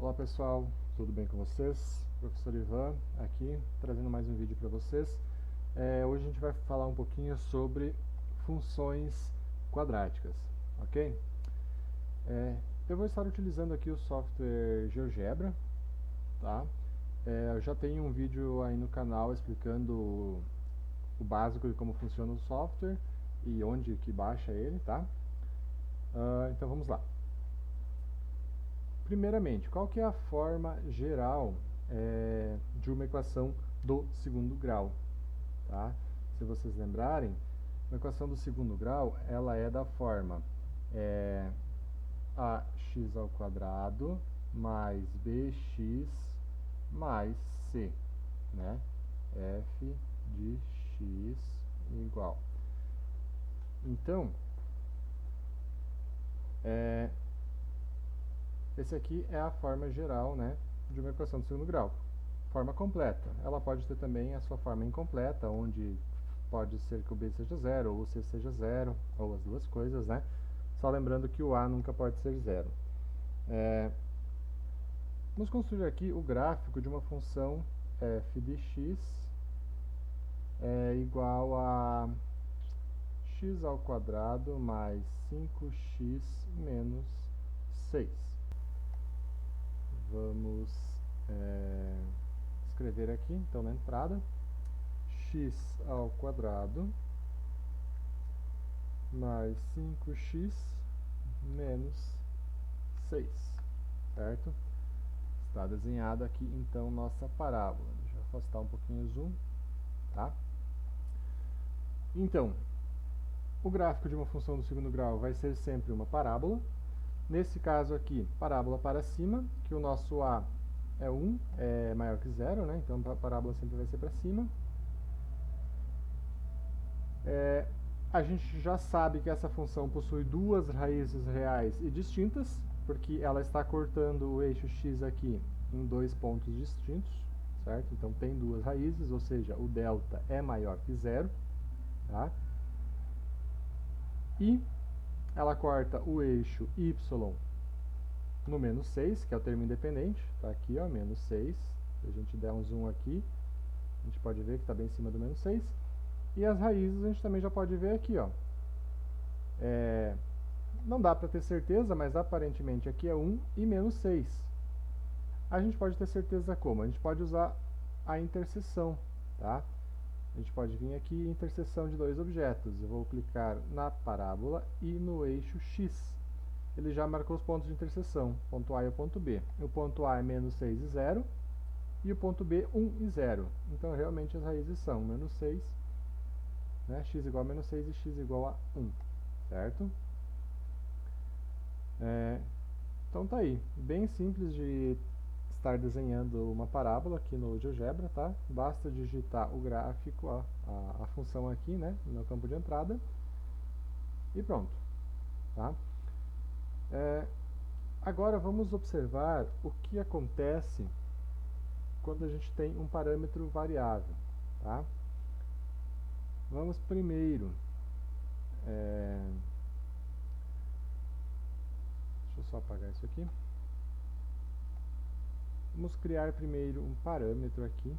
Olá pessoal, tudo bem com vocês? Professor Ivan aqui, trazendo mais um vídeo para vocês. Hoje a gente vai falar um pouquinho sobre funções quadráticas, ok? Eu vou estar utilizando aqui o software GeoGebra, tá? Eu já tenho um vídeo aí no canal explicando o básico de como funciona o software e onde que baixa ele, tá? Então vamos lá. Primeiramente, qual que é a forma geral de uma equação do segundo grau? Tá? Se vocês lembrarem, uma equação do segundo grau ela é da forma ax ao quadrado mais bx mais c, né? F de x igual. Então, esse aqui é a forma geral, né, de uma equação do segundo grau. Forma completa. Ela pode ter também a sua forma incompleta, onde pode ser que o b seja zero, ou o c seja zero, ou as duas coisas, né? Só lembrando que o a nunca pode ser zero. Vamos construir aqui o gráfico de uma função f de x igual a x ao quadrado mais 5x menos 6. Vamos escrever aqui, então, na entrada, x ao quadrado mais 5x menos 6, certo? Está desenhada aqui, então, nossa parábola. Deixa eu afastar um pouquinho o zoom, tá? Então, o gráfico de uma função do segundo grau vai ser sempre uma parábola. Nesse caso aqui, parábola para cima, que o nosso a é 1, é maior que zero, né? Então a parábola sempre vai ser para cima. A gente já sabe que essa função possui duas raízes reais e distintas, porque ela está cortando o eixo x aqui em dois pontos distintos, certo? Então tem duas raízes, ou seja, o delta é maior que zero, tá? E ela corta o eixo y no menos 6, que é o termo independente, tá aqui, ó, menos 6. Se a gente der um zoom aqui, a gente pode ver que está bem em cima do menos 6. E as raízes a gente também já pode ver aqui, ó. Não dá para ter certeza, mas aparentemente aqui é 1 e menos 6. A gente pode ter certeza como? A gente pode usar a interseção, tá? A gente pode vir aqui, interseção de dois objetos. Eu vou clicar na parábola e no eixo x. Ele já marcou os pontos de interseção, ponto A e o ponto B. O ponto A é menos 6 e 0, e o ponto B 1 e 0. Então, realmente, as raízes são menos 6, né? X igual a menos 6 e x igual a 1, certo? Então, tá aí. Bem simples de estar desenhando uma parábola aqui no GeoGebra, tá? Basta digitar o gráfico, a função aqui, né, no campo de entrada, e pronto, tá? Agora vamos observar o que acontece quando a gente tem um parâmetro variável, tá? Vamos primeiro, deixa eu só apagar isso aqui. Vamos criar primeiro um parâmetro aqui,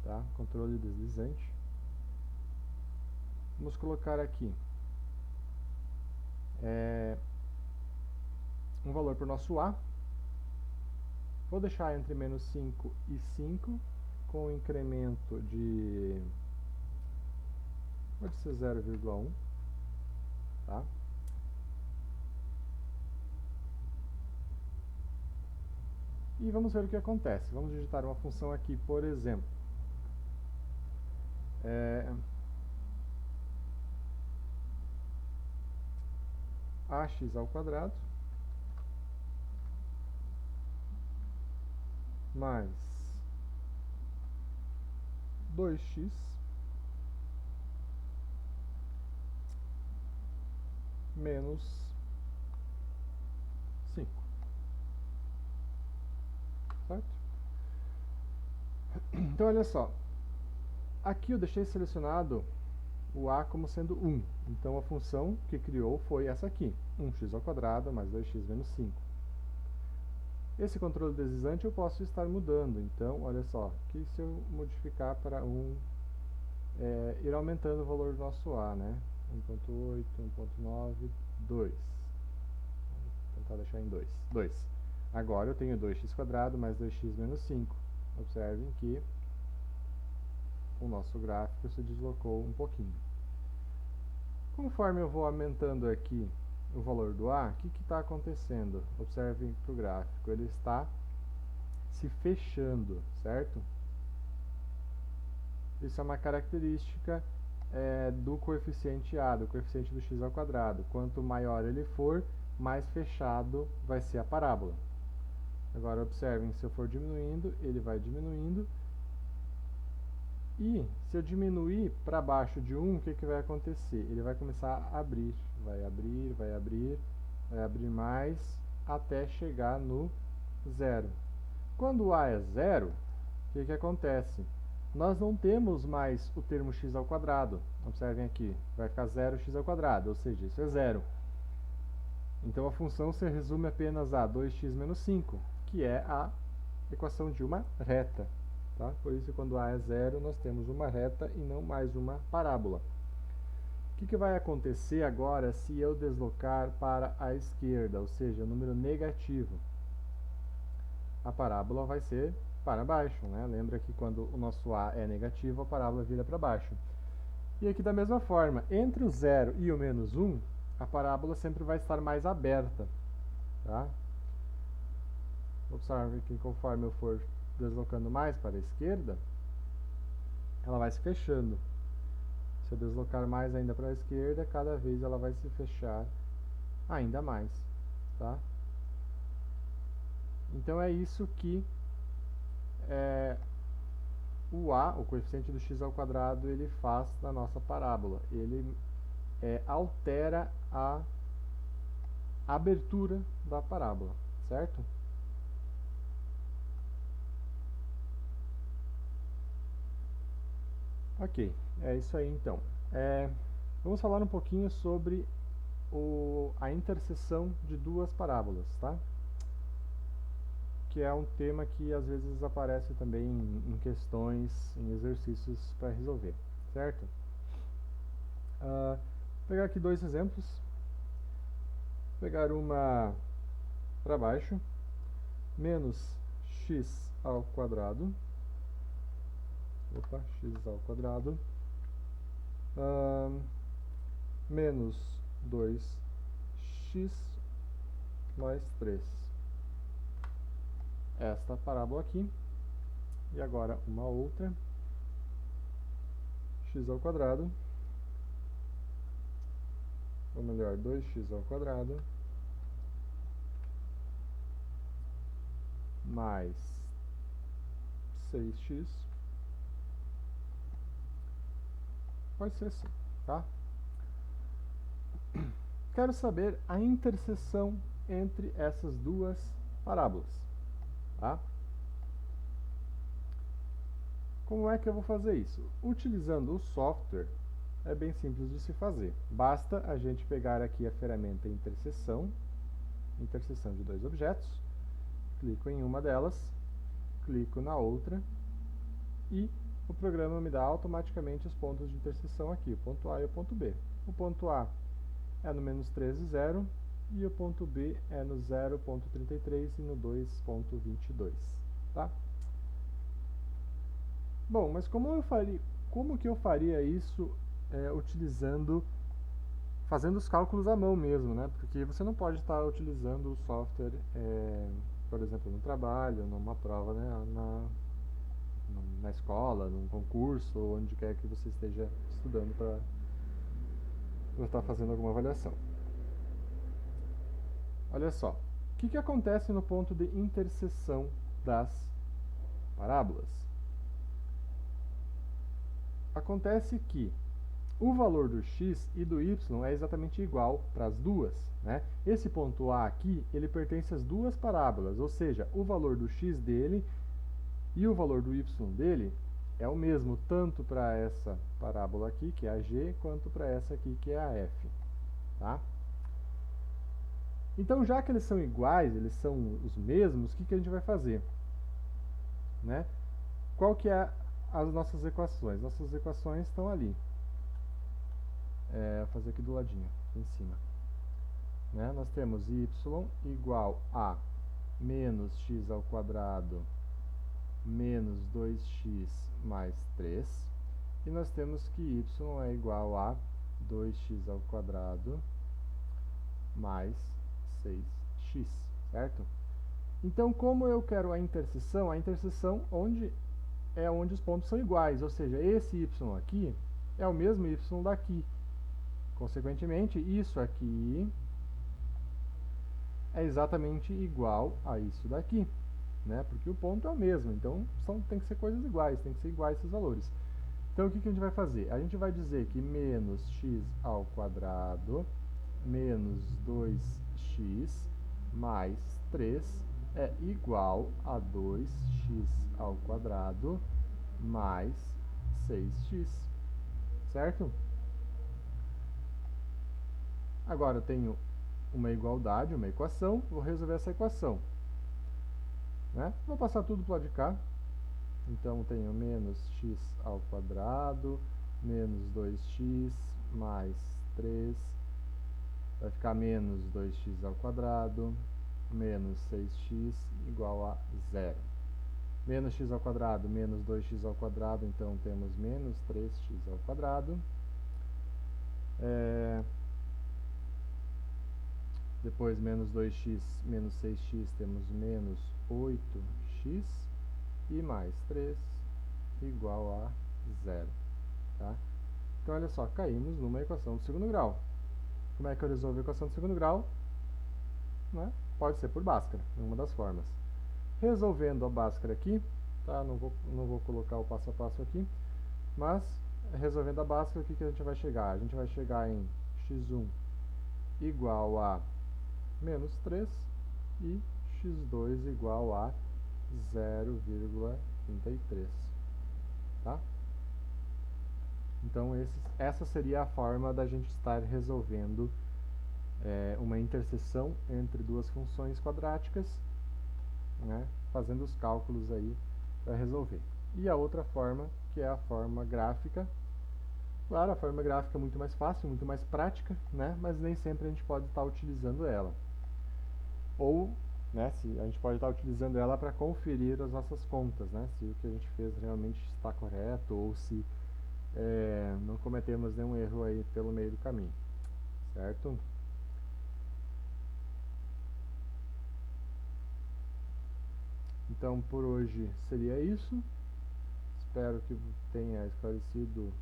tá? Controle deslizante. Vamos colocar aqui um valor para o nosso a. Vou deixar entre menos 5 e 5, com um incremento de... pode ser 0,1, tá? E vamos ver o que acontece. Vamos digitar uma função aqui, por exemplo. Ax ao quadrado mais 2x menos 5, certo? Então, olha só. Aqui eu deixei selecionado o a como sendo 1. Então, a função que criou foi essa aqui, 1x ao quadrado mais 2x menos 5. Esse controle deslizante eu posso estar mudando, então, olha só, que se eu modificar para ir aumentando o valor do nosso A, né? 1.8, 1.9, 2. Vou tentar deixar em 2. 2. Agora eu tenho 2x² mais 2x menos 5. Observem que o nosso gráfico se deslocou um pouquinho. Conforme eu vou aumentando aqui o valor do A, o que está acontecendo? Observem para o gráfico, ele está se fechando, certo? Isso é uma característica do coeficiente A, do coeficiente do x². Quanto maior ele for, mais fechado vai ser a parábola. Agora observem, se eu for diminuindo, ele vai diminuindo. E se eu diminuir para baixo de 1, o que vai acontecer? Ele vai começar a abrir, vai abrir, vai abrir, vai abrir mais, até chegar no 0. Quando o A é 0, o que acontece? Nós não temos mais o termo x². Observem aqui, vai ficar 0x², ou seja, isso é 0. Então a função se resume apenas a 2x menos 5, que é a equação de uma reta. Tá? Por isso, quando A é 0, nós temos uma reta e não mais uma parábola. O que vai acontecer agora se eu deslocar para a esquerda, ou seja, número negativo? A parábola vai ser para baixo, né? Lembra que quando o nosso A é negativo, a parábola vira para baixo. E aqui da mesma forma, entre o 0 e o menos 1, a parábola sempre vai estar mais aberta. Tá? Observe que conforme eu for deslocando mais para a esquerda, ela vai se fechando. Se eu deslocar mais ainda para a esquerda, cada vez ela vai se fechar ainda mais. Tá? Então é isso que o A, o coeficiente do x², ele faz na nossa parábola. Ele altera a abertura da parábola, certo? Ok, é isso aí então. Vamos falar um pouquinho sobre a interseção de duas parábolas, tá? Que é um tema que às vezes aparece também em questões, em exercícios para resolver, certo? Vou pegar aqui dois exemplos. Pegar uma para baixo, menos x², menos 2x mais 3. Esta parábola aqui. E agora uma outra, x², ou melhor, 2x² mais 6x. Pode ser assim, tá? Quero saber a interseção entre essas duas parábolas, tá? Como é que eu vou fazer isso? Utilizando o software, é bem simples de se fazer. Basta a gente pegar aqui a ferramenta interseção de dois objetos, clico em uma delas, clico na outra e o programa me dá automaticamente os pontos de interseção aqui, o ponto A e o ponto B. O ponto A é no menos 13, 0, e o ponto B é no 0.33 e no 2.22, tá? Bom, mas como que eu faria isso fazendo os cálculos à mão mesmo, né? Porque você não pode estar utilizando o software, por exemplo, no trabalho, numa prova, né? Na escola, num concurso, ou onde quer que você esteja estudando para estar fazendo alguma avaliação. Olha só, o que acontece no ponto de interseção das parábolas? Acontece que o valor do x e do y é exatamente igual para as duas, né? Esse ponto A aqui, ele pertence às duas parábolas, ou seja, o valor do x dele e o valor do y dele é o mesmo tanto para essa parábola aqui, que é a g, quanto para essa aqui, que é a f, tá? Então, já que eles são iguais, eles são os mesmos, o que, que a gente vai fazer? Né? Qual que é as nossas equações? Nossas equações estão ali. Vou fazer aqui do ladinho, aqui em cima. Né? Nós temos y igual a menos x ao quadrado menos 2x mais 3. E nós temos que y é igual a 2x ao quadrado mais 6x, certo? Então, como eu quero a interseção onde os pontos são iguais, ou seja, esse y aqui é o mesmo y daqui. Consequentemente, isso aqui é exatamente igual a isso daqui, né? Porque o ponto é o mesmo, então tem que ser coisas iguais, tem que ser iguais esses valores. Então, o que a gente vai fazer? A gente vai dizer que menos x ao quadrado menos 2x mais 3 é igual a 2x ao quadrado mais 6x, certo? Agora eu tenho uma igualdade, uma equação, vou resolver essa equação. Né? Vou passar tudo para o lado de cá. Então, tenho menos x ao quadrado, menos 2x mais 3, vai ficar menos 2x ao quadrado, menos 6x igual a 0. Menos x ao quadrado, menos 2x ao quadrado, então temos menos 3x ao quadrado. Depois, menos 2x, menos 6x, temos menos 8x. E mais 3 igual a 0. Tá? Então, olha só, caímos numa equação do segundo grau. Como é que eu resolvo a equação do segundo grau? Né? Pode ser por Bhaskara, uma das formas. Resolvendo a Bhaskara aqui, tá? Não vou colocar o passo a passo aqui, mas resolvendo a Bhaskara, o que a gente vai chegar? A gente vai chegar em x1 igual a menos 3 e x2 igual a 0,33. Tá? Então, essa seria a forma da gente estar resolvendo uma interseção entre duas funções quadráticas, né, fazendo os cálculos aí para resolver. E a outra forma, que é a forma gráfica. Claro, a forma gráfica é muito mais fácil, muito mais prática, né, mas nem sempre a gente pode estar utilizando ela. Ou, né, se a gente pode estar utilizando ela para conferir as nossas contas, né, se o que a gente fez realmente está correto ou se não cometemos nenhum erro aí pelo meio do caminho, certo? Então, por hoje seria isso. Espero que tenha esclarecido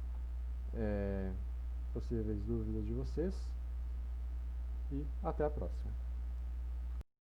possíveis dúvidas de vocês e até a próxima.